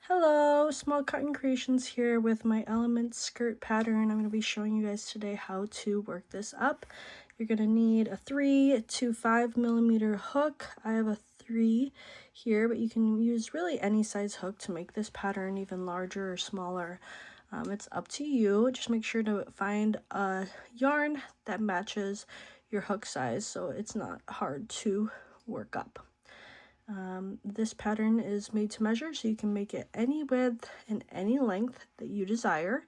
Hello, Small Cotton Creations here with my element skirt pattern. I'm going to be showing you guys today how to work this up. You're going to need a 3 to 5 millimeter hook. I have a 3 here, but you can use really any size hook to make this pattern even larger or smaller. It's up to you. Just make sure to find a yarn that matches your hook size so it's not hard to work up. This pattern is made to measure, so you can make it any width and any length that you desire.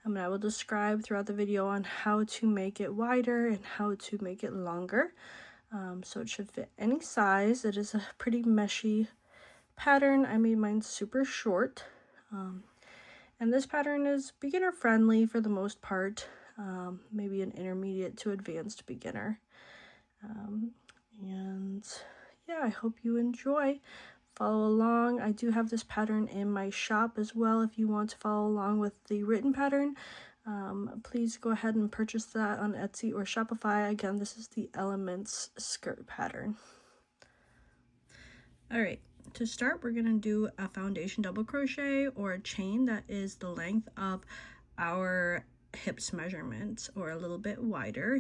And I will describe throughout the video on how to make it wider and how to make it longer. So it should fit any size. It is a pretty meshy pattern. I made mine super short. And this pattern is beginner friendly for the most part, maybe an intermediate to advanced beginner. And yeah, I hope you enjoy. Follow along. I do have this pattern in my shop as well. If you want to follow along with the written pattern, please go ahead and purchase that on Etsy or Shopify. Again, this is the Elements skirt pattern. All right, to start, we're gonna do a foundation double crochet or a chain that is the length of our hips measurement or a little bit wider.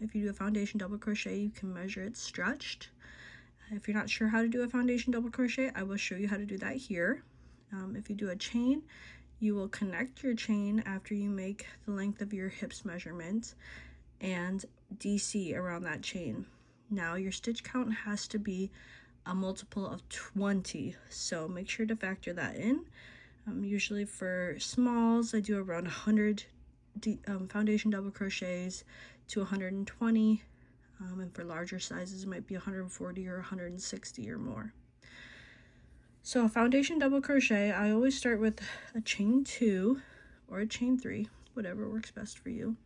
If you do a foundation double crochet, you can measure it stretched. If you're not sure how to do a foundation double crochet, I will show you how to do that here. If you do a chain, you will connect your chain after you make the length of your hips measurement and DC around that chain. Now your stitch count has to be a multiple of 20, so make sure to factor that in. Usually for smalls, I do around 100 foundation double crochets to 120. And for larger sizes, it might be 140 or 160 or more. So a foundation double crochet, I always start with a chain 2 or a chain 3, whatever works best for you.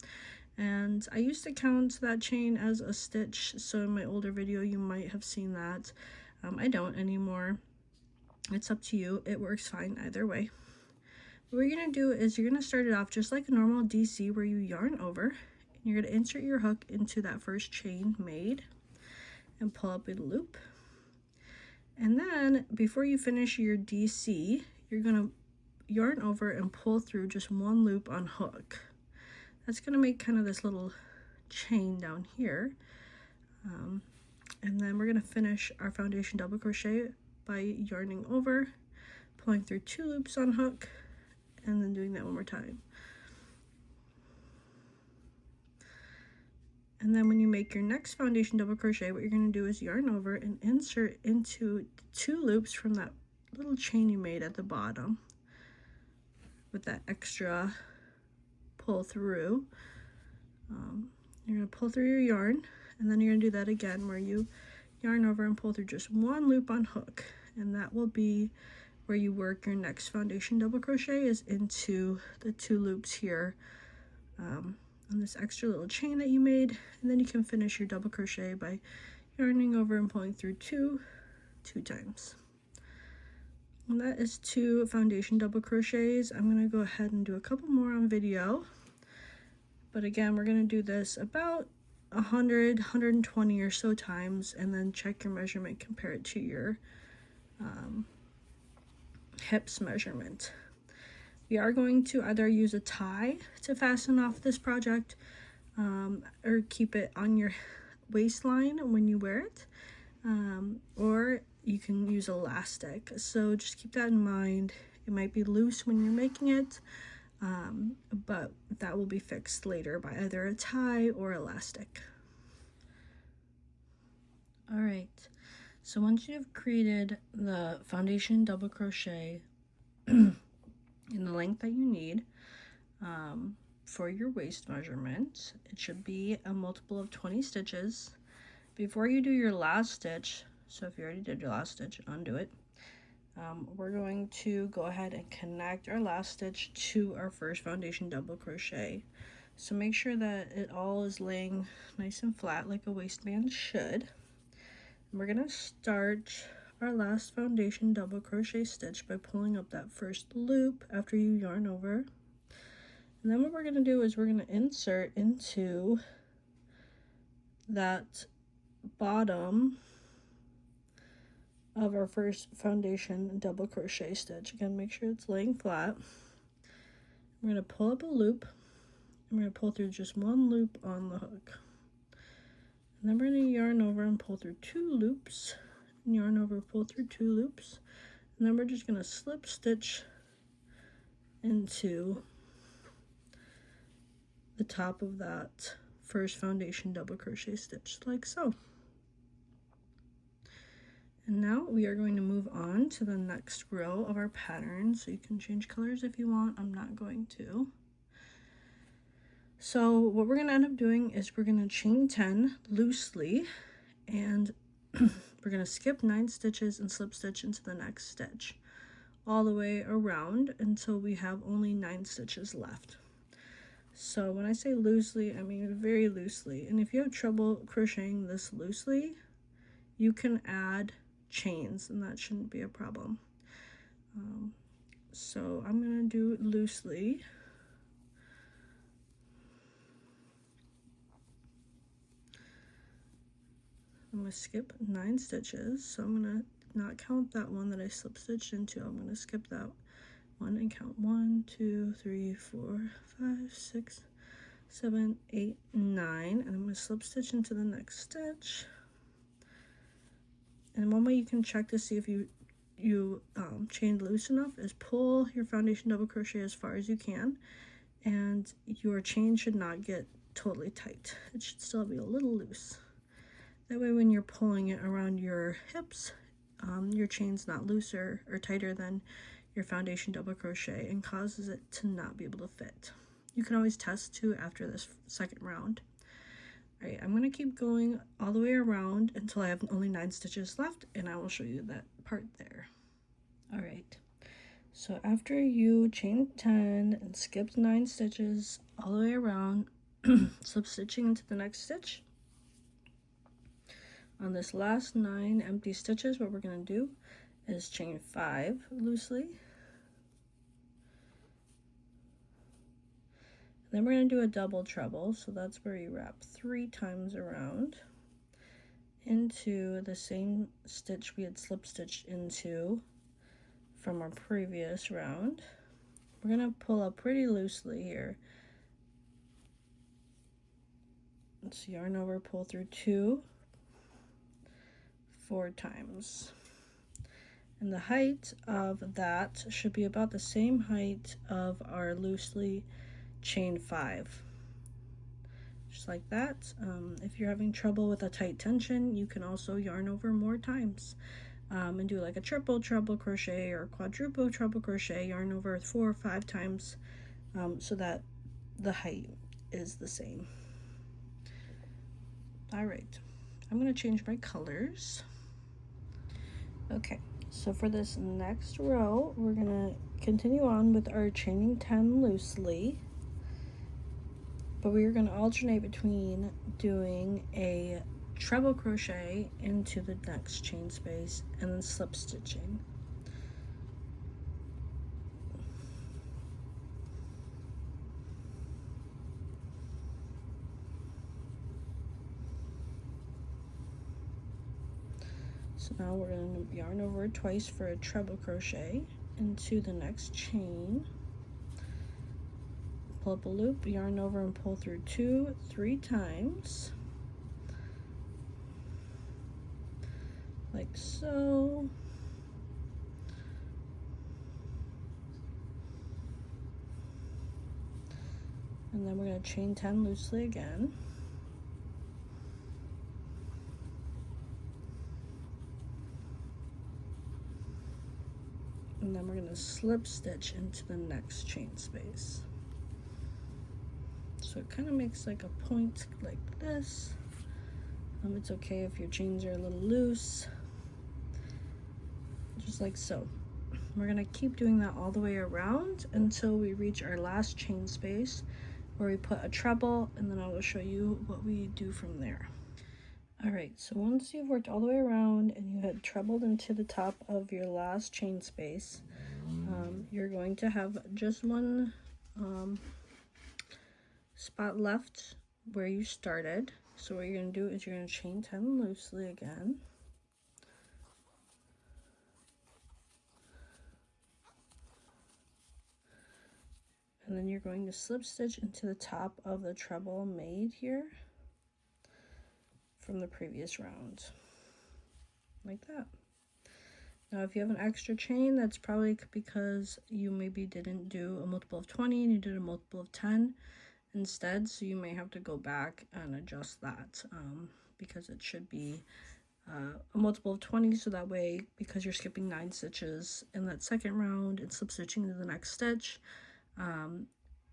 And I used to count that chain as a stitch, so in my older video you might have seen that. I don't anymore. It's up to you. It works fine either way. What you're going to do is you're going to start it off just like a normal DC where you yarn over. You're going to insert your hook into that first chain made and pull up a loop. And then before you finish your DC, you're going to yarn over and pull through just one loop on hook. That's going to make kind of this little chain down here. And then we're going to finish our foundation double crochet by yarning over, pulling through 2 loops on hook, and then doing that one more time. And then when you make your next foundation double crochet, what you're going to do is yarn over and insert into 2 loops from that little chain you made at the bottom with that extra pull through. You're going to pull through your yarn, and then you're going to do that again where you yarn over and pull through just 1 loop on hook, and that will be where you work your next foundation double crochet, is into the 2 loops here on this extra little chain that you made. And then you can finish your double crochet by yarning over and pulling through 2 times. And that is 2 foundation double crochets. I'm going to go ahead and do a couple more on video, but again, we're going to do this about 120 or so times, and then check your measurement, compare it to your hips measurement. We are going to either use a tie to fasten off this project or keep it on your waistline when you wear it, or you can use elastic. So just keep that in mind. It might be loose when you're making it, but that will be fixed later by either a tie or elastic. All right, so once you've created the foundation double crochet in the length that you need for your waist measurement, it should be a multiple of 20 stitches. Before you do your last stitch, so if you already did your last stitch, undo it. We're going to go ahead and connect our last stitch to our first foundation double crochet. So make sure that it all is laying nice and flat like a waistband should. And we're going to start our last foundation double crochet stitch by pulling up that first loop after you yarn over. And then what we're going to do is we're going to insert into that bottom of our first foundation double crochet stitch. Again, make sure it's laying flat. We're going to pull up a loop. I'm going to pull through just one loop on the hook. And then we're going to yarn over and pull through 2 loops. And yarn over, pull through 2 loops. And then we're just going to slip stitch into the top of that first foundation double crochet stitch, like so. And now we are going to move on to the next row of our pattern. So you can change colors if you want. I'm not going to. So what we're going to end up doing is we're going to chain 10 loosely, and we're going to skip 9 stitches and slip stitch into the next stitch all the way around until we have only 9 stitches left. So when I say loosely, I mean very loosely. And if you have trouble crocheting this loosely, you can add chains and that shouldn't be a problem. So I'm going to do loosely. I'm going to skip 9 stitches, so I'm going to not count that one that I slip stitched into. I'm going to skip that one and count 1, 2, 3, 4, 5, 6, 7, 8, 9, and I'm going to slip stitch into the next stitch. And one way you can check to see if you chained loose enough is pull your foundation double crochet as far as you can, and your chain should not get totally tight. It should still be a little loose. That way when you're pulling it around your hips, your chain's not looser or tighter than your foundation double crochet and causes it to not be able to fit. You can always test too after this second round. All right, I'm going to keep going all the way around until I have only 9 stitches left, and I will show you that part there. All right, so after you chain 10 and skipped 9 stitches all the way around, slip stitching into the next stitch. On this last 9 empty stitches, what we're going to do is chain 5 loosely. Then we're going to do a double treble, so that's where you wrap 3 times around into the same stitch we had slip stitched into from our previous round. We're going to pull up pretty loosely here. Let's yarn over, pull through 2, 4 times. And the height of that should be about the same height of our loosely chain 5, just like that. If you're having trouble with a tight tension, you can also yarn over more times and do like a triple treble crochet or quadruple treble crochet, yarn over 4 or 5 times so that the height is the same. All right, I'm going to change my colors. Okay, so for this next row, we're going to continue on with our chaining 10 loosely. But we're going to alternate between doing a treble crochet into the next chain space and then slip stitching. So now we're going to yarn over twice for a treble crochet into the next chain. Pull up a loop, yarn over and pull through 2, 3 times, like so. And then we're going to chain 10 loosely again. And then we're going to slip stitch into the next chain space. So it kind of makes like a point like this. It's okay if your chains are a little loose, just like so. We're going to keep doing that all the way around until we reach our last chain space where we put a treble, and then I will show you what we do from there. All right, so once you've worked all the way around and you had trebled into the top of your last chain space, you're going to have just one spot left where you started. So what you're going to do is you're going to chain 10 loosely again. And then you're going to slip stitch into the top of the treble made here from the previous round, like that. Now if you have an extra chain, that's probably because you maybe didn't do a multiple of 20 and you did a multiple of 10 instead, so you may have to go back and adjust that, because it should be a multiple of 20, so that way, because you're skipping 9 stitches in that second round and slip stitching into the next stitch, and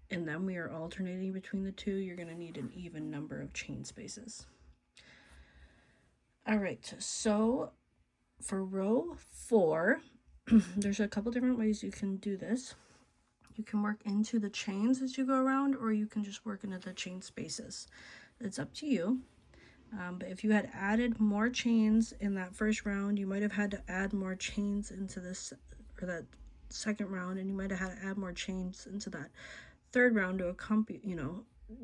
then we are alternating between the two, you're going to need an even number of chain spaces. All right, so for row 4, there's a couple different ways you can do this. You can work into the chains as you go around, or you can just work into the chain spaces. It's up to you. But if you had added more chains in that first round, you might have had to add more chains into this, or that second round, and you might have had to add more chains into that third round to accompany,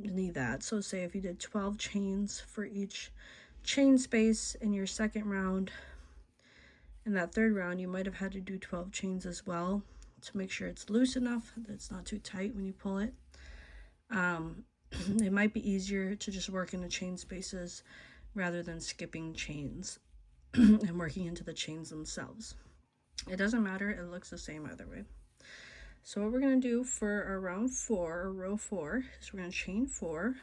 need that. So say if you did 12 chains for each chain space in your second round, in that third round, you might have had to do 12 chains as well to make sure it's loose enough that it's not too tight when you pull it. It might be easier to just work in the chain spaces rather than skipping chains and working into the chains themselves. It doesn't matter, it looks the same either way. So what we're going to do for our round 4, or row 4, is we're going to chain 4.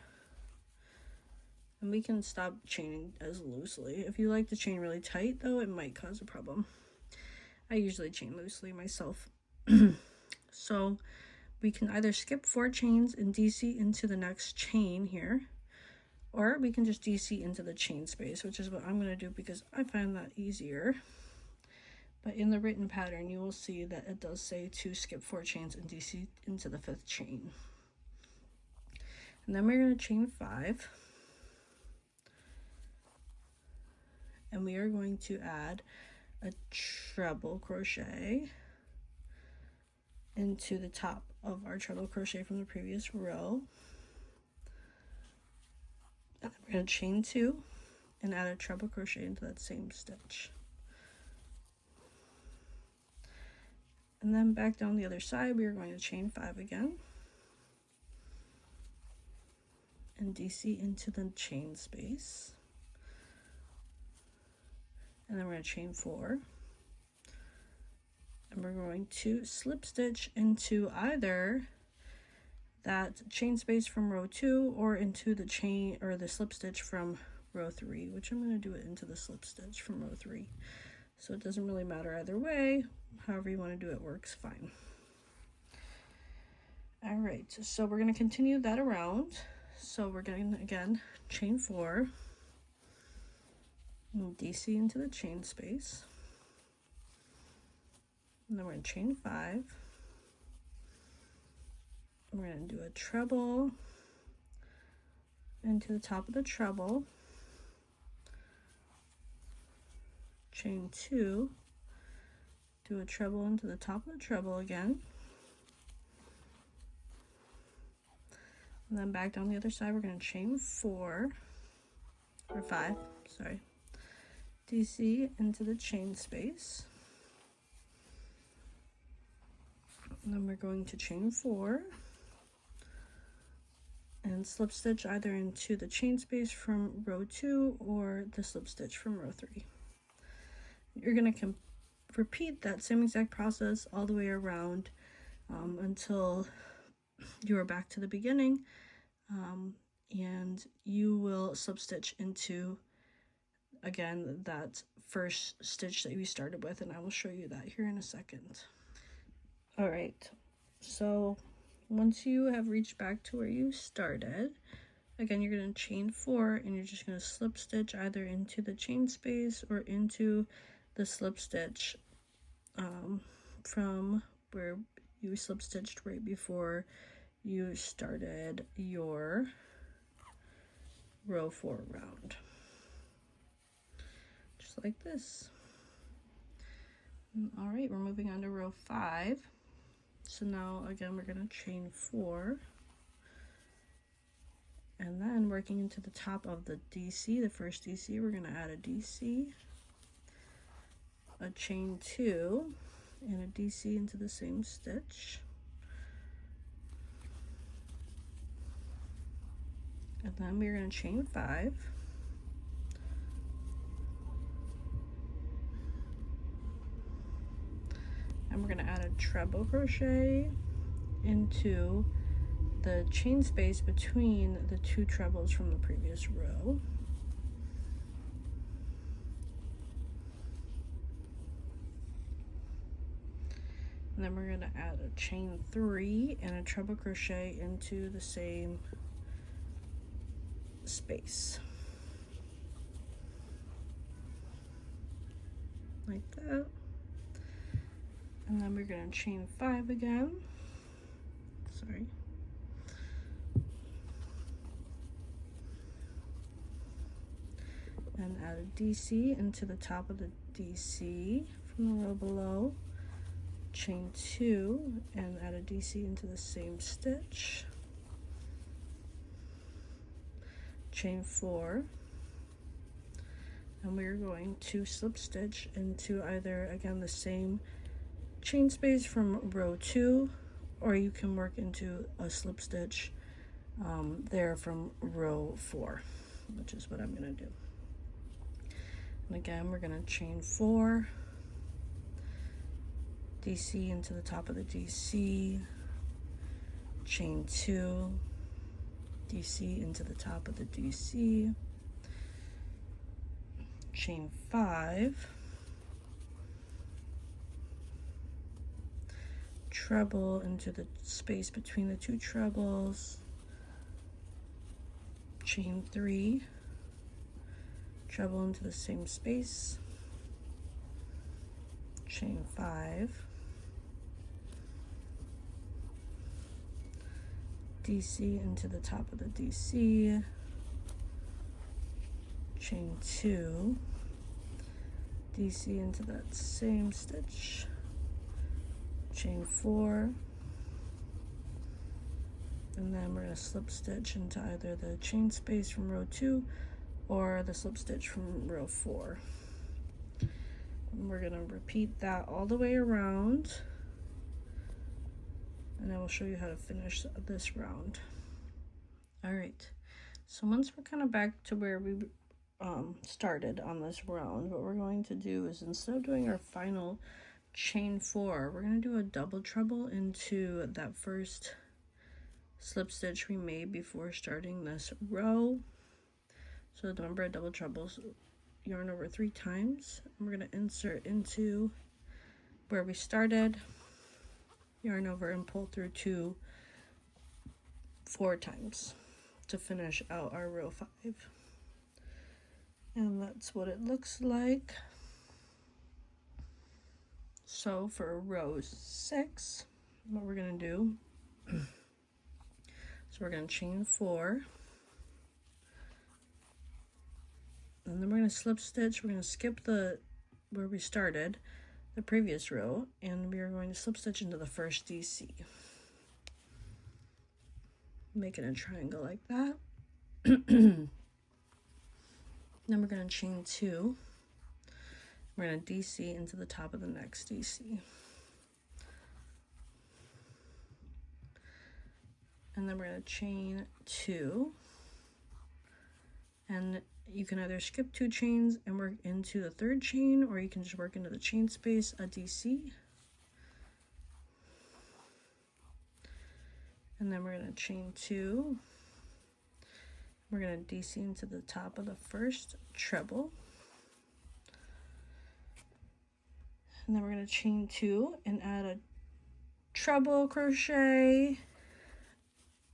And we can stop chaining as loosely. If you like to chain really tight though, it might cause a problem. I usually chain loosely myself. So we can either skip 4 chains and DC into the next chain here, or we can just DC into the chain space, which is what I'm going to do because I find that easier. But in the written pattern, you will see that it does say to skip 4 chains and DC into the 5th chain. And then we're going to chain 5. And we are going to add a treble crochet into the top of our treble crochet from the previous row. And then we're going to chain 2 and add a treble crochet into that same stitch. And then back down the other side, we are going to chain 5 again and DC into the chain space. And then we're going to chain 4. And we're going to slip stitch into either that chain space from row 2 or into the chain or the slip stitch from row 3, which I'm going to do it into the slip stitch from row 3. So it doesn't really matter either way. However you want to do it works fine. All right, so we're going to continue that around. So we're going to, again, chain 4. And DC into the chain space. And then we're going to chain 5. We're going to do a treble into the top of the treble. Chain 2. Do a treble into the top of the treble again. And then back down the other side, we're going to chain 4, or 5, sorry. DC into the chain space. And then we're going to chain 4 and slip stitch either into the chain space from row 2 or the slip stitch from row 3. You're going to repeat that same exact process all the way around until you are back to the beginning, and you will slip stitch into, again, that first stitch that we started with, and I will show you that here in a second. All right, so once you have reached back to where you started, again, you're going to chain 4 and you're just going to slip stitch either into the chain space or into the slip stitch from where you slip stitched right before you started your row 4 round, just like this. All right, we're moving on to row 5. So now again we're going to chain 4 and then working into the top of the DC, the first DC, we're going to add a DC, a chain 2 and a DC into the same stitch. And then we're going to chain 5. And we're going to add a treble crochet into the chain space between the 2 trebles from the previous row. And then we're going to add a chain 3 and a treble crochet into the same space. Like that. And then we're going to chain 5 again. Sorry. And add a DC into the top of the DC from the row below. Chain 2 and add a DC into the same stitch. Chain 4. And we're going to slip stitch into either, again, the same chain space from row 2, or you can work into a slip stitch there from row 4, which is what I'm going to do. And again, we're going to chain 4, DC into the top of the DC, chain 2, DC into the top of the DC, chain 5, treble into the space between the 2 trebles, chain 3, treble into the same space, chain 5, DC into the top of the DC, chain 2, DC into that same stitch, chain 4, and then we're going to slip stitch into either the chain space from row 2 or the slip stitch from row 4. And we're going to repeat that all the way around, and I will show you how to finish this round. All right, so once we're kind of back to where we started on this round, what we're going to do is, instead of doing our final chain 4, we're going to do a double treble into that first slip stitch we made before starting this row. So the number of double trebles, yarn over 3 times, and we're going to insert into where we started, yarn over and pull through 4 times to finish out our row 5. And that's what it looks like. So for row 6, what we're going to do, so we're going to chain 4, and then we're going to slip stitch. We're going to skip where we started, the previous row, and we are going to slip stitch into the first DC, making a triangle like that. Then we're going to chain 2. We're going to DC into the top of the next DC. And then we're going to chain 2. And you can either skip 2 chains and work into the 3rd chain, or you can just work into the chain space, a DC. And then we're going to chain 2. We're going to DC into the top of the first treble. And then we're going to chain 2 and add a treble crochet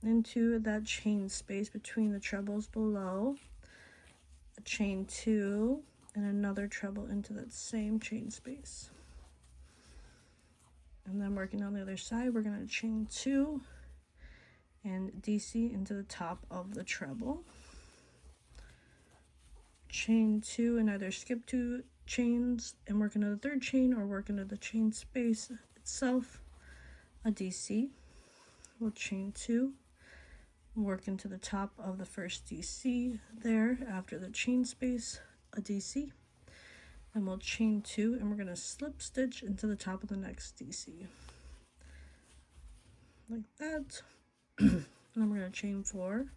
into that chain space between the trebles below, a chain 2 and another treble into that same chain space. And then working on the other side, we're going to chain 2 and DC into the top of the treble, chain 2 and either skip 2 chains and work into the 3rd chain, or work into the chain space itself, a DC. We'll chain 2, work into the top of the first DC there after the chain space, a DC, and we'll chain 2 and we're going to slip stitch into the top of the next DC like that. And then we're going to chain 4,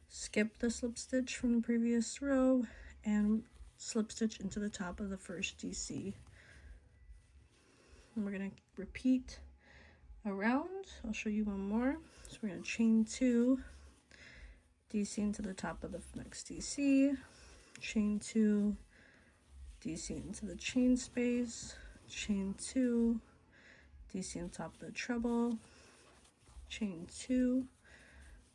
skip the slip stitch from the previous row and slip stitch into the top of the first DC. And we're going to repeat around. I'll show you one more. So we're going to chain 2, DC into the top of the next DC, chain 2, DC into the chain space, chain 2, DC on top of the treble, chain 2,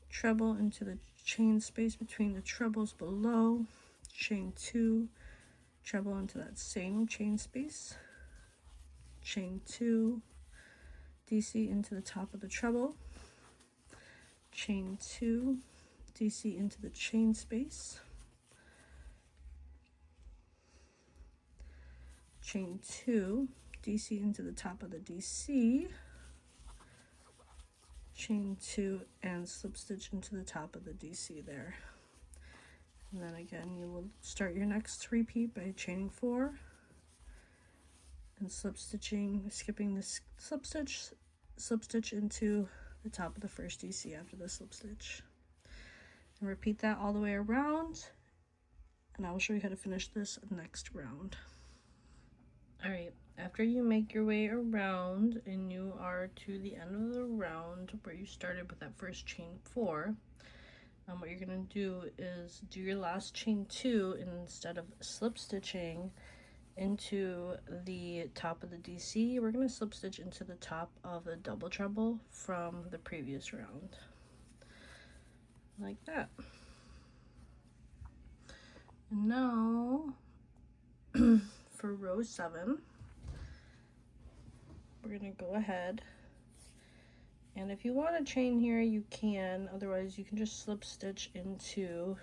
treble into the chain space between the trebles below, chain 2, treble into that same chain space, chain 2, DC into the top of the treble, chain 2, DC into the chain space, chain 2, DC into the top of the DC, chain 2, and slip stitch into the top of the DC there. And then again, you will start your next repeat by chaining 4 and slip stitching, skipping the slip stitch into the top of the first DC after the slip stitch. And repeat that all the way around, and I will show you how to finish this next round. Alright, after you make your way around and you are to the end of the round where you started with that first chain 4, what you're going to do is do your last chain 2, and instead of slip stitching into the top of the DC, we're going to slip stitch into the top of the double treble from the previous round. Like that. And now for row 7, we're going to go ahead, and if you want to chain here you can, otherwise you can just slip stitch into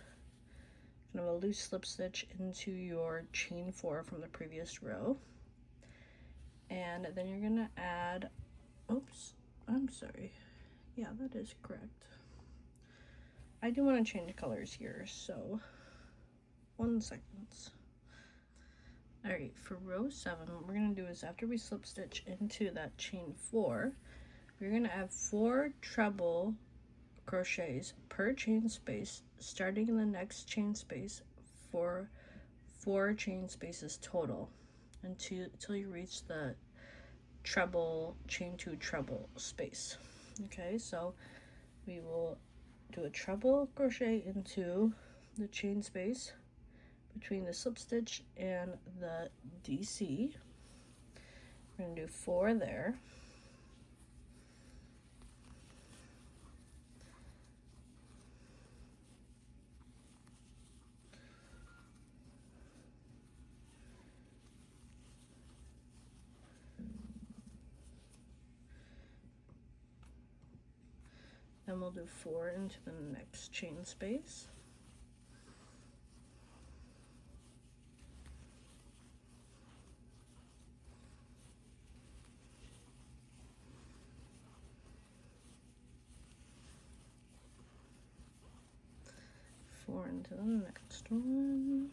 kind of a loose slip stitch into your chain 4 from the previous row, and then you're going to add, oops, I'm sorry, yeah, that is correct. I do want to change colors here, so 1 second. Alright, for row 7, what we're going to do is after we slip stitch into that chain 4, we're going to add 4 treble crochets per chain space, starting in the next chain space for 4 chain spaces total until you reach the treble, chain 2 treble space. Okay, so we will do a treble crochet into the chain space between the slip stitch and the DC. We're going to do 4 there. Then we'll do 4 into the next chain space. Into the next one.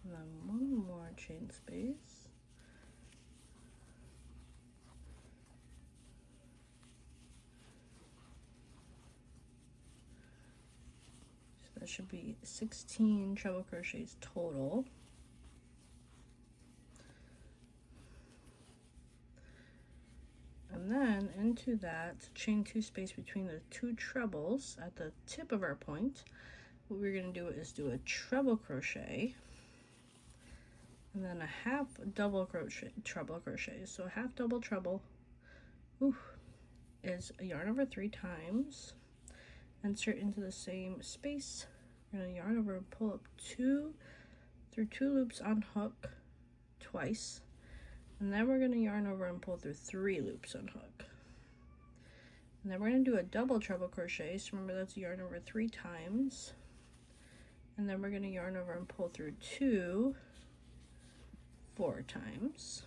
And then 1 more chain space. That should be 16 treble crochets total. And then into that chain 2 space between the 2 trebles at the tip of our point, what we're going to do is do a treble crochet and then a half double crochet, treble crochet. So a half double treble is a yarn over 3 times, insert into the same space. We're going to yarn over and pull up 2 through 2 loops on hook twice, and then we're going to yarn over and pull through 3 loops on hook. And then we're going to do a double treble crochet, so remember that's yarn over 3 times, and then we're going to yarn over and pull through 2 4 times,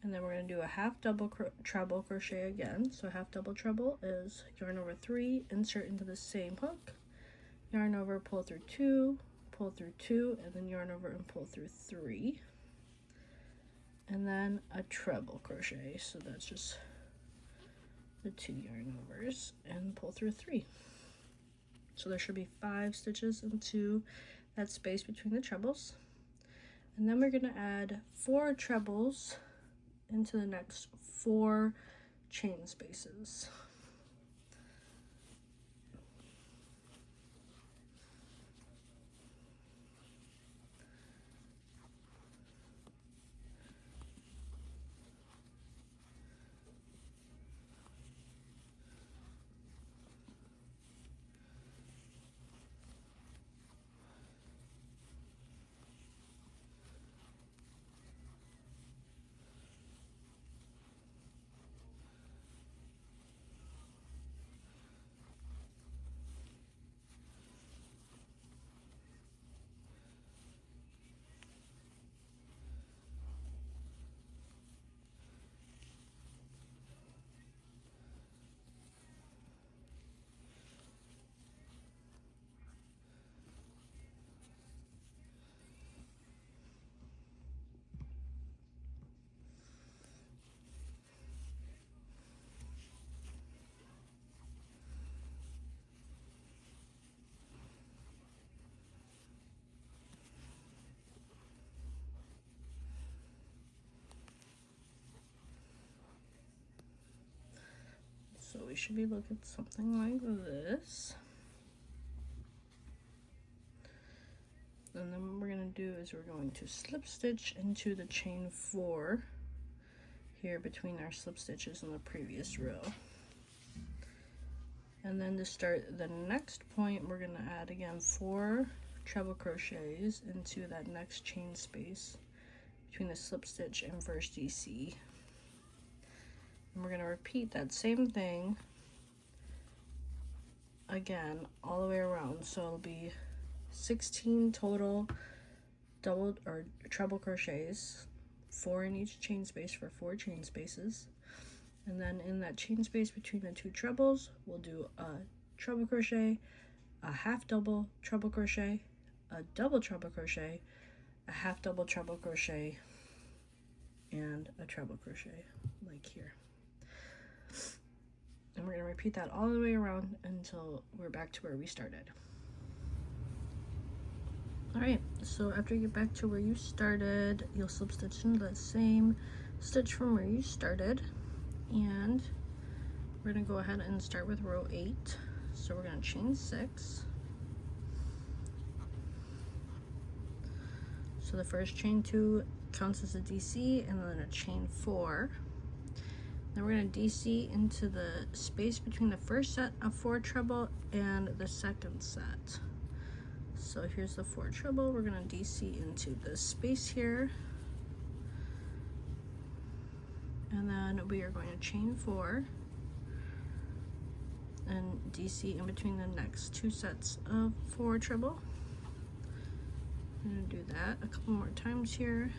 And then we're going to do a half double treble crochet again. So half double treble is yarn over 3, insert into the same hook, yarn over, pull through 2, pull through 2, and then yarn over and pull through 3. And then a treble crochet. So that's just the 2 yarn overs and pull through 3. So there should be 5 stitches into that space between the trebles. And then we're going to add 4 trebles into the next 4 chain spaces. So we should be looking at something like this. And then what we're going to do is we're going to slip stitch into the chain 4 here between our slip stitches in the previous row. And then to start the next point, we're going to add again 4 treble crochets into that next chain space between the slip stitch and first DC. And we're going to repeat that same thing again all the way around. So it'll be 16 total double or treble crochets, 4 in each chain space for 4 chain spaces. And then in that chain space between the 2 trebles, we'll do a treble crochet, a half double treble crochet, a double treble crochet, a half double treble crochet, and a treble crochet like here. And we're going to repeat that all the way around until we're back to where we started. Alright, so after you get back to where you started, you'll slip stitch into the same stitch from where you started. And we're going to go ahead and start with row 8. So we're going to chain 6. So the first chain 2 counts as a DC, and then a chain 4. Then we're going to DC into the space between the first set of 4 treble and the second set. So here's the 4 treble. We're going to DC into this space here. And then we are going to chain 4 and DC in between the next 2 sets of 4 treble. I'm going to do that a couple more times here.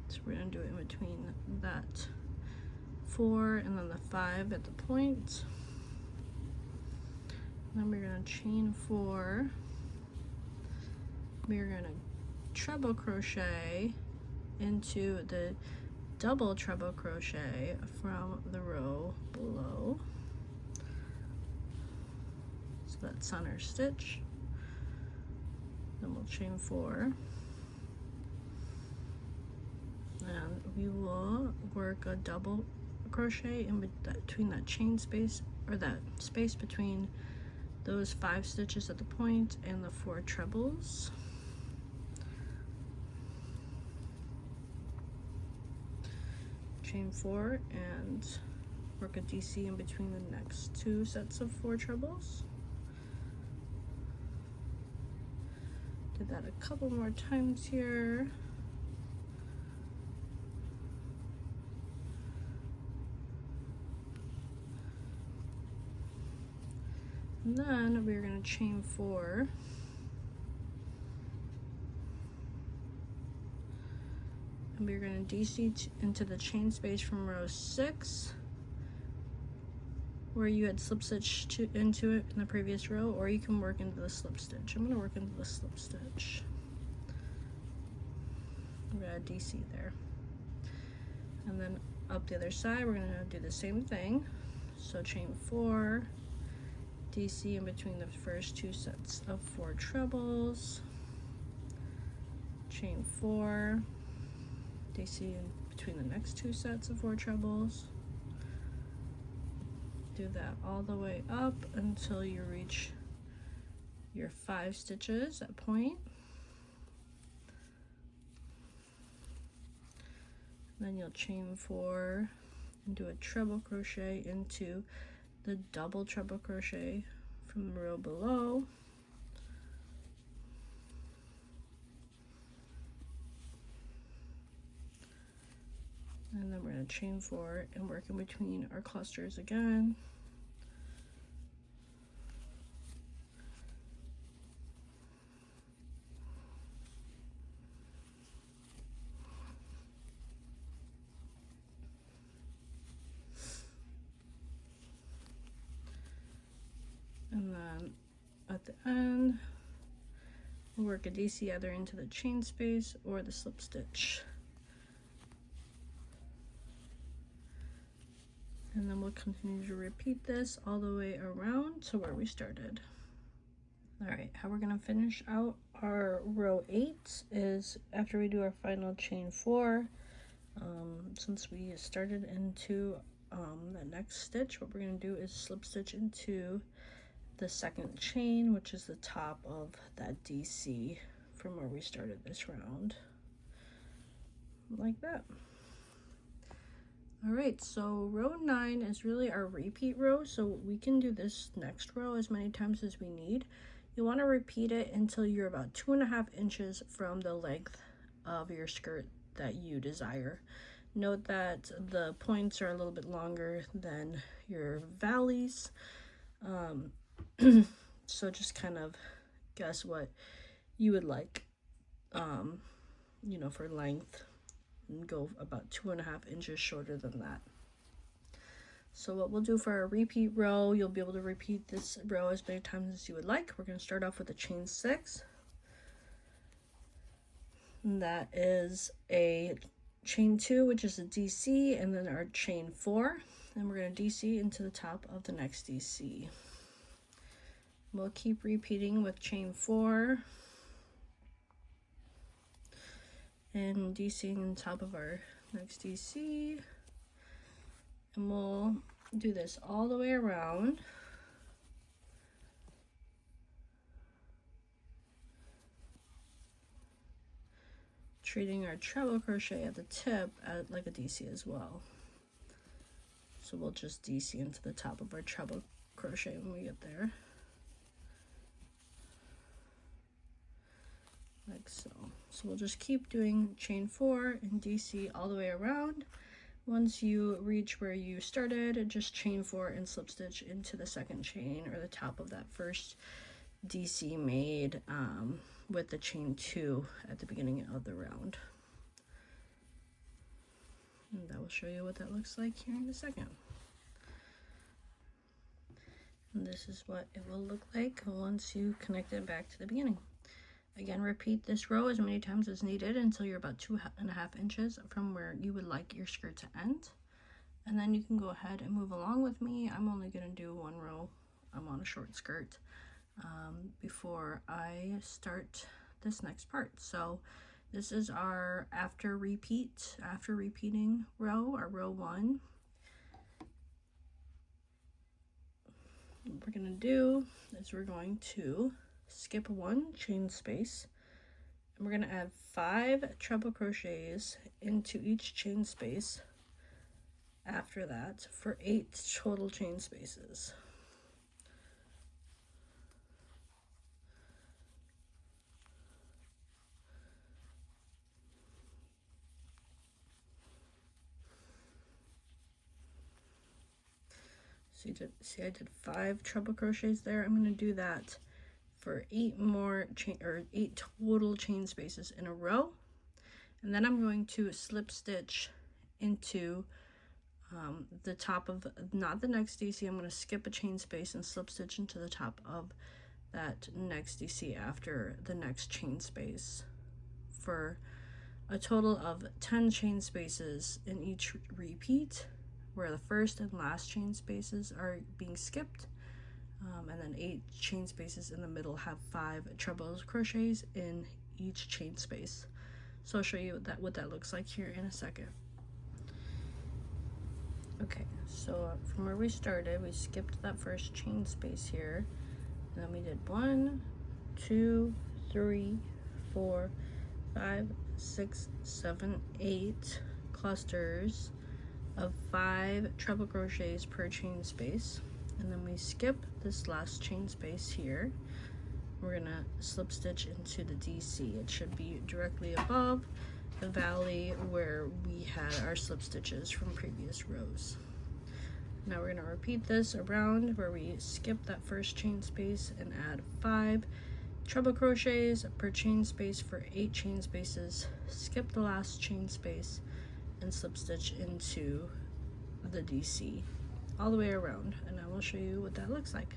So we're going to do it in between that 4 and then the 5 at the point. Then we're going to chain 4. We're going to treble crochet into the double treble crochet from the row below. So that's center stitch. Then we'll chain 4. And we will work a double crochet in between that chain space, or that space between those 5 stitches at the point and the 4 trebles. Chain 4 and work a DC in between the next 2 sets of 4 trebles. Did that a couple more times here. And then we're going to chain 4. And we're going to DC into the chain space from row 6, where you had slip stitched into it in the previous row, or you can work into the slip stitch. I'm going to work into the slip stitch. We're going to DC there. And then up the other side, we're going to do the same thing. So chain 4, DC in between the first 2 sets of 4 trebles, chain 4, DC in between the next 2 sets of 4 trebles. Do that all the way up until you reach your 5 stitches at point. Then you'll chain 4 and do a treble crochet into the double treble crochet from the row below. And then we're going to chain 4 and work in between our clusters again. And then at the end, we'll work a DC either into the chain space or the slip stitch. And then we'll continue to repeat this all the way around to where we started. All right, how we're gonna finish out our row 8 is after we do our final chain 4, since we started into the next stitch, what we're gonna do is slip stitch into the second chain, which is the top of that DC from where we started this round, like that. All right, so row 9 is really our repeat row, so we can do this next row as many times as we need. You want to repeat it until you're about 2.5 inches from the length of your skirt that you desire. Note that the points are a little bit longer than your valleys, so just kind of guess what you would like, you know, for length, and go about 2.5 inches shorter than that. So what we'll do for our repeat row, you'll be able to repeat this row as many times as you would like. We're going to start off with a chain 6. And that is a chain 2, which is a DC, and then our chain 4. And we're going to DC into the top of the next DC. We'll keep repeating with chain 4 and DCing on top of our next DC, and we'll do this all the way around. Treating our treble crochet at the tip like a DC as well. So we'll just DC into the top of our treble crochet when we get there. Like so. So we'll just keep doing chain 4 and DC all the way around. Once you reach where you started, just chain 4 and slip stitch into the second chain or the top of that first DC made with the chain 2 at the beginning of the round. And that will show you what that looks like here in a second. And this is what it will look like once you connect it back to the beginning. Again, repeat this row as many times as needed until you're about 2.5 inches from where you would like your skirt to end. And then you can go ahead and move along with me. I'm only going to do one row. I'm on a short skirt before I start this next part. So this is our after repeating row, our row 1. What we're going to do is we're going to skip 1 chain space, and we're going to add 5 treble crochets into each chain space after that for 8 total chain spaces. So So see I did 5 treble crochets there. I'm going to do that for 8 more 8 total chain spaces in a row, and then I'm going to slip stitch into the top of, not the next DC, I'm going to skip a chain space and slip stitch into the top of that next DC after the next chain space, for a total of 10 chain spaces in each repeat, where the first and last chain spaces are being skipped, and then 8 chain spaces in the middle have 5 treble crochets in each chain space. So I'll show you what that looks like here in a second. Okay, so from where we started, we skipped that first chain space here, and then we did 1, 2, 3, 4, 5, 6, 7, 8 clusters of 5 treble crochets per chain space, and then we skip this last chain space here. We're gonna slip stitch into the DC. It should be directly above the valley where we had our slip stitches from previous rows. Now we're gonna repeat this around where we skip that first chain space and add 5 treble crochets per chain space for 8 chain spaces, skip the last chain space, and slip stitch into the DC all the way around, and I will show you what that looks like.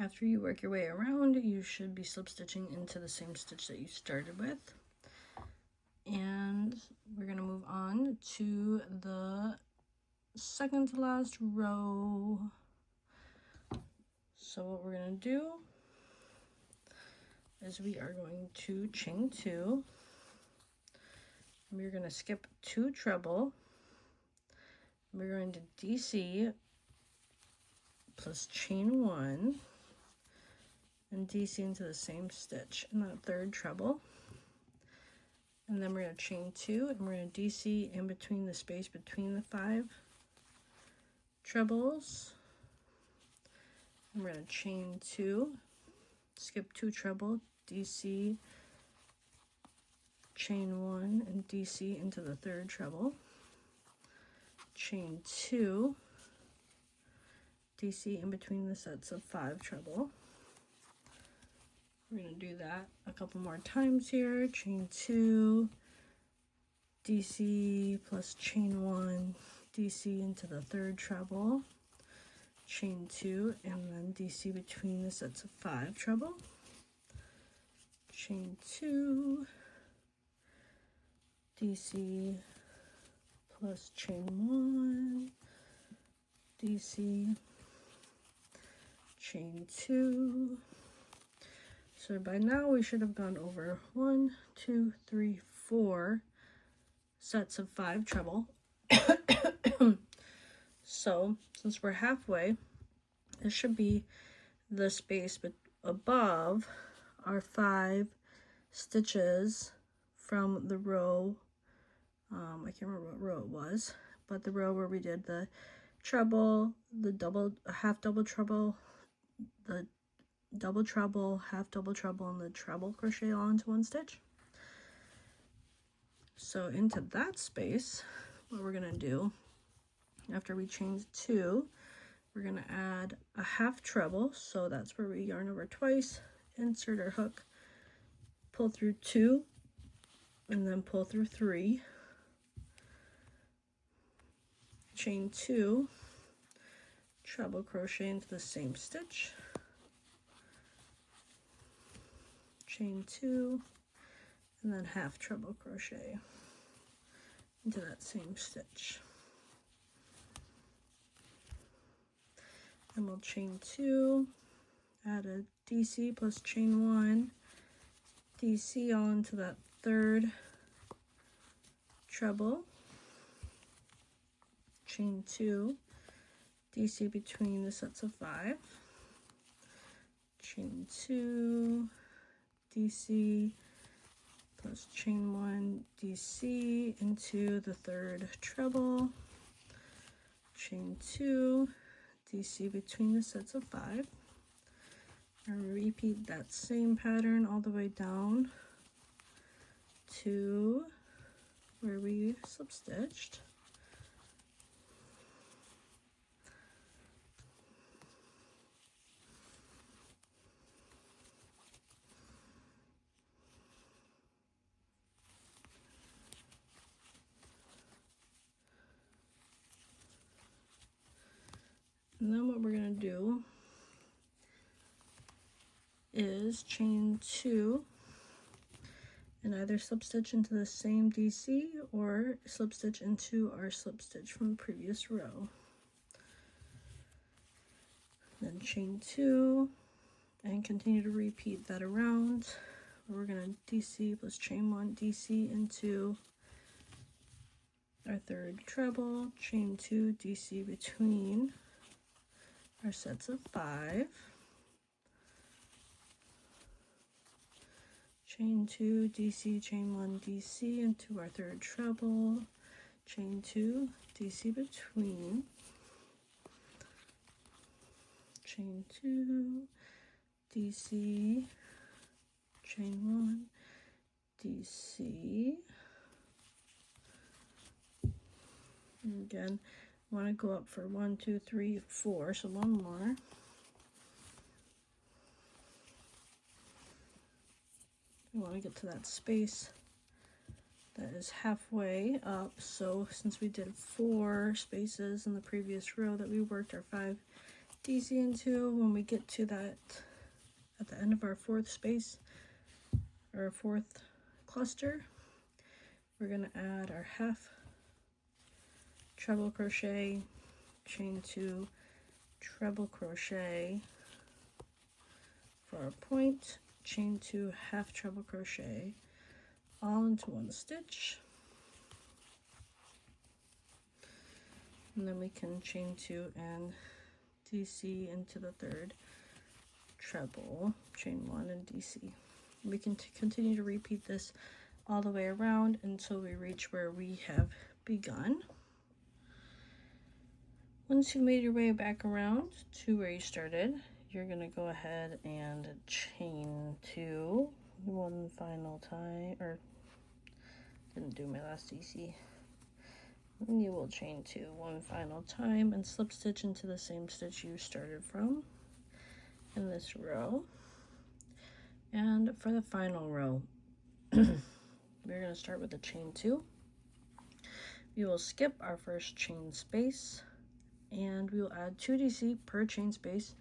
After you work your way around, you should be slip stitching into the same stitch that you started with, and we're going to move on to the second to last row. So what we're going to do is we are going to chain 2. We're going to skip 2 treble. We're going to DC plus chain 1 and DC into the same stitch in that third treble. And then we're going to chain 2 and we're going to DC in between the space between the 5 trebles. And we're going to chain 2, skip 2 treble, DC, chain 1 and DC into the third treble, chain 2, DC in between the sets of 5 treble. We're going to do that a couple more times here. Chain 2, DC plus chain 1, DC into the third treble, chain 2, and then DC between the sets of 5 treble, chain 2, DC plus chain 1, DC, chain 2. So by now we should have gone over 1, 2, 3, 4 sets of 5 treble. So since we're halfway, this should be the space above our 5 stitches from the row, I can't remember what row it was, but the row where we did the treble, the double, half double treble, the double treble, half double treble, and the treble crochet all into one stitch. So into that space, what we're gonna do after we chain 2, we're gonna add a half treble. So that's where we yarn over twice, insert our hook, pull through 2, and then pull through 3, chain 2, treble crochet into the same stitch, chain 2, and then half treble crochet into that same stitch. And we'll chain 2, add a DC plus chain 1, DC all into that third treble, chain 2, DC between the sets of 5, chain 2, DC plus chain 1, DC into the third treble, chain 2, DC between the sets of 5, and repeat that same pattern all the way down to where we slip stitched. And then what we're going to do is chain 2 and either slip stitch into the same DC or slip stitch into our slip stitch from the previous row. Then chain 2 and continue to repeat that around. We're going to DC plus chain 1, DC into our third treble, chain 2, DC between our sets of 5, chain 2, DC, chain 1, DC into our third treble, chain 2, DC between, chain 2, DC, chain 1, DC. And again, want to go up for 1, 2, 3, 4, so one more. We want to get to that space that is halfway up. So since we did 4 spaces in the previous row that we worked our 5 DC into, when we get to that at the end of our 4th space or our 4th cluster, we're going to add our half treble crochet, chain 2, treble crochet for our point, chain 2, half treble crochet, all into one stitch, and then we can chain 2 and DC into the third treble, chain 1 and DC. We can continue to repeat this all the way around until we reach where we have begun. Once you made your way back around to where you started, you're going to go ahead and chain 2 one final time, or didn't do my last DC. And you will chain 2 one final time and slip stitch into the same stitch you started from in this row. And for the final row, we're going to start with a chain 2. We will skip our first chain space and we will add 2 DC per chain space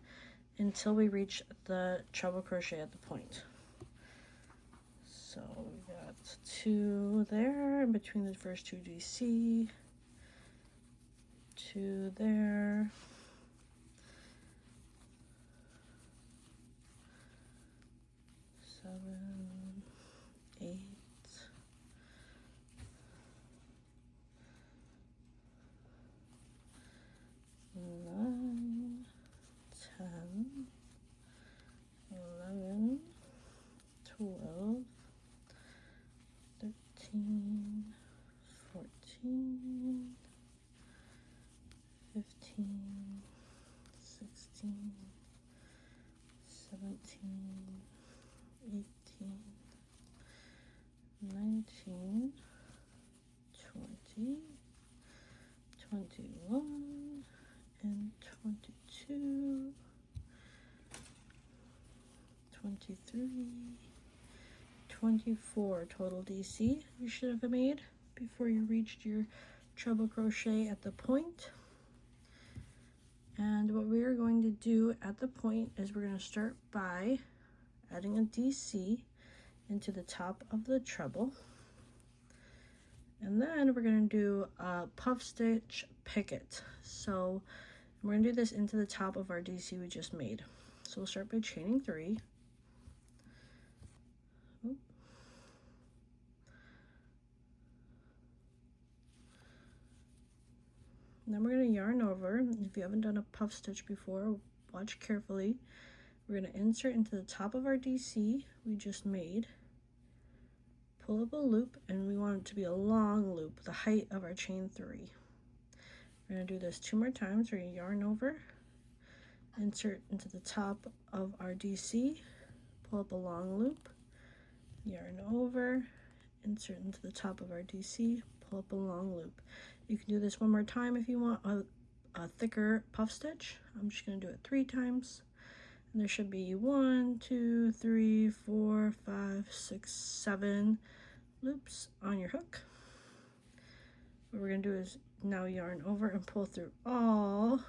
until we reach the treble crochet at the point. So we got 2 there in between the first 2 DC, 2 there, 7, 8, 9, 10, 11, 12, 13, 14, 15, 16, 17, 18, 19, 20, 21, and 22, 23, 24 total DC you should have made before you reached your treble crochet at the point. And what we are going to do at the point is we're going to start by adding a DC into the top of the treble, and then we're going to do a puff stitch picket. So we're going to do this into the top of our DC we just made. So we'll start by chaining 3. And then we're going to yarn over. If you haven't done a puff stitch before, watch carefully. We're going to insert into the top of our DC we just made, pull up a loop, and we want it to be a long loop, the height of our chain 3. We're going to do this 2 more times. We're going to yarn over, insert into the top of our DC, pull up a long loop, yarn over, insert into the top of our DC, pull up a long loop. You can do this 1 more time if you want a thicker puff stitch. I'm just going to do it 3 times. And there should be 1, 2, 3, 4, 5, 6, 7 loops on your hook. What we're going to do is now yarn over and pull through all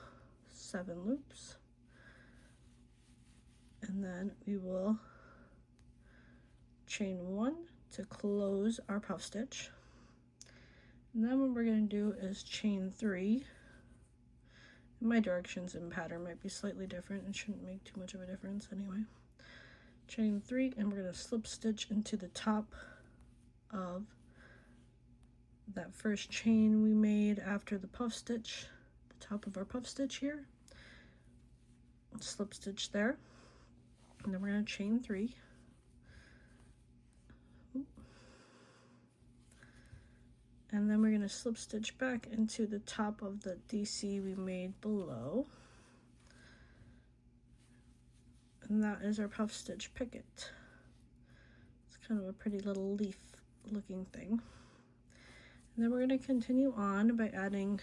7 loops, and then we will chain 1 to close our puff stitch. And then what we're going to do is chain 3. My directions and pattern might be slightly different. It shouldn't make too much of a difference anyway. Chain 3, and we're going to slip stitch into the top of that first chain we made after the puff stitch, the top of our puff stitch here. Slip stitch there, and then we're going to chain 3. And then we're going to slip stitch back into the top of the DC we made below. And that is our puff stitch picket. It's kind of a pretty little leaf looking thing. And then we're going to continue on by adding,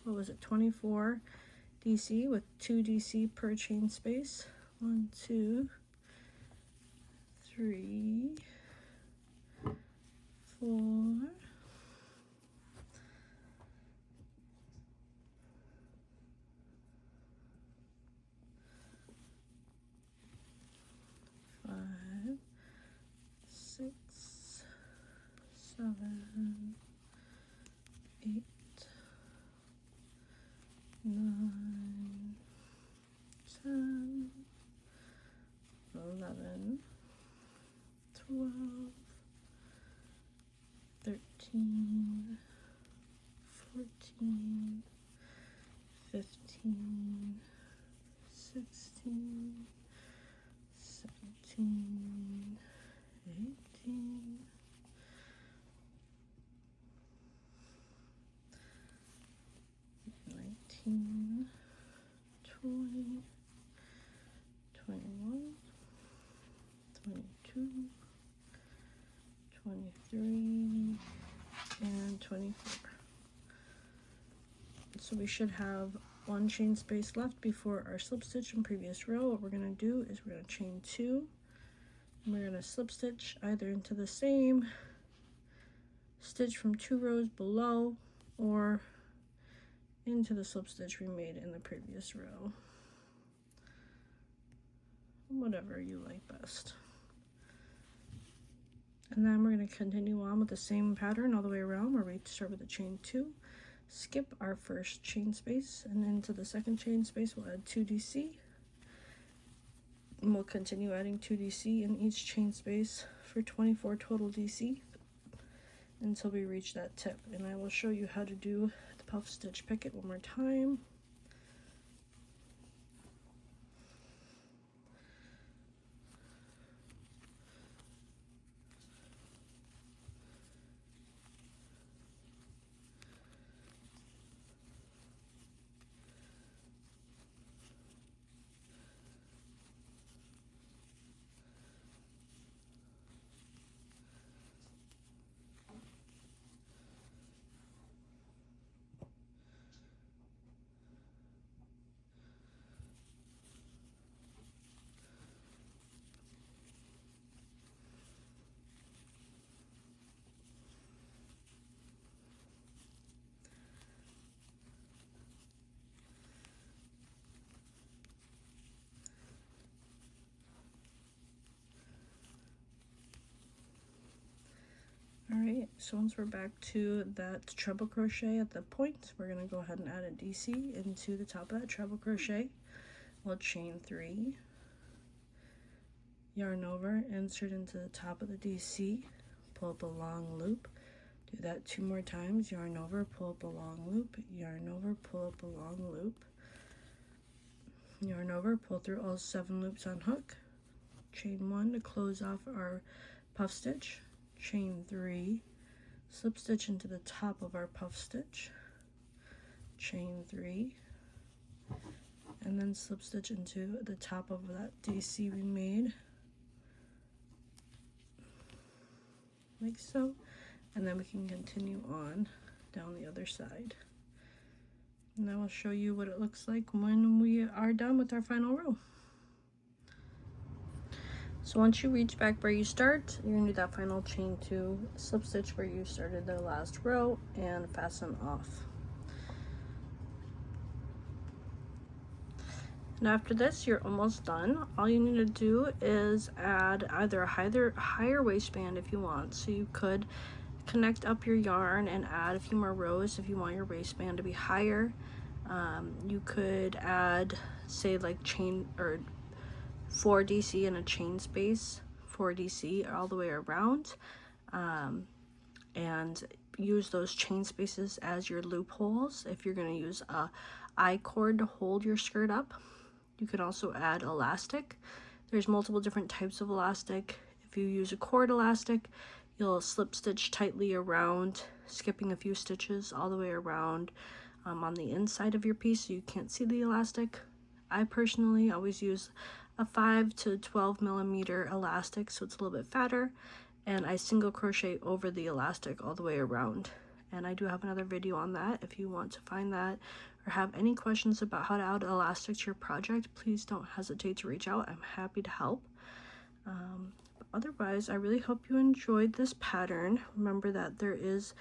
what was it, 24 DC with 2 DC per chain space. 1, 2, 3, 4, 5, 6, 7, 8, 9, 10, 11, 12, 13, 14, 15, 16, 17, 18, 19, 20, 21, 22, 23, and 24. So we should have 1 chain space left before our slip stitch in previous row. What we're going to do is we're going to chain 2, and we're going to slip stitch either into the same stitch from 2 rows below or into the slip stitch we made in the previous row. Whatever you like best. And then we're going to continue on with the same pattern all the way around, where we start with a chain 2, skip our first chain space, and into the second chain space we'll add 2 DC, and we'll continue adding 2 DC in each chain space for 24 total DC until we reach that tip. And I will show you how to do the puff stitch picket one more time. Alright, so once we're back to that treble crochet at the point, we're going to go ahead and add a DC into the top of that treble crochet. We'll chain 3, yarn over, insert into the top of the DC, pull up a long loop. Do that 2 more times, yarn over, pull up a long loop, yarn over, pull up a long loop, yarn over, pull through all 7 loops on hook, chain 1 to close off our puff stitch, chain 3, slip stitch into the top of our puff stitch, chain 3, and then slip stitch into the top of that DC we made, like so, and then we can continue on down the other side. And I will show you what it looks like when we are done with our final row. So once you reach back where you start, you're going to do that final chain 2, slip stitch where you started the last row, and fasten off. And after this, you're almost done. All you need to do is add either a higher waistband if you want. So you could connect up your yarn and add a few more rows if you want your waistband to be higher. You could add, say, like chain or 4 DC in a chain space, 4 DC all the way around, and use those chain spaces as your loopholes if you're going to use a I-cord to hold your skirt up. You can also add elastic. There's multiple different types of elastic. If you use a cord elastic, you'll slip stitch tightly around, skipping a few stitches all the way around on the inside of your piece so you can't see the elastic. I personally always use a 5 to 12 millimeter elastic, so it's a little bit fatter, and I single crochet over the elastic all the way around. And I do have another video on that if you want to find that, or have any questions about how to add elastic to your project, please don't hesitate to reach out. I'm happy to help. Otherwise, I really hope you enjoyed this pattern. Remember that there is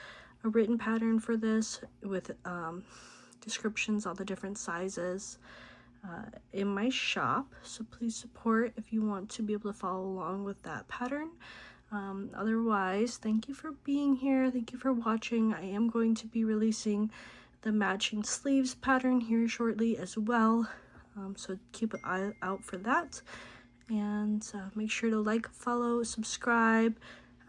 a written pattern for this with descriptions, all the different sizes in my shop, so please support if you want to be able to follow along with that pattern. Otherwise, thank you for being here. Thank you for watching. I am going to be releasing the matching sleeves pattern here shortly as well, so keep an eye out for that. And make sure to like, follow, subscribe.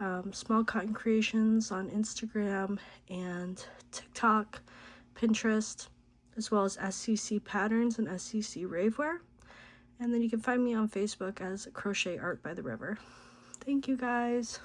SmolCottonCreations on Instagram and TikTok, Pinterest, as well as SCC Patterns and SCC Ravewear. And then you can find me on Facebook as Crochet Art by the River. Thank you guys.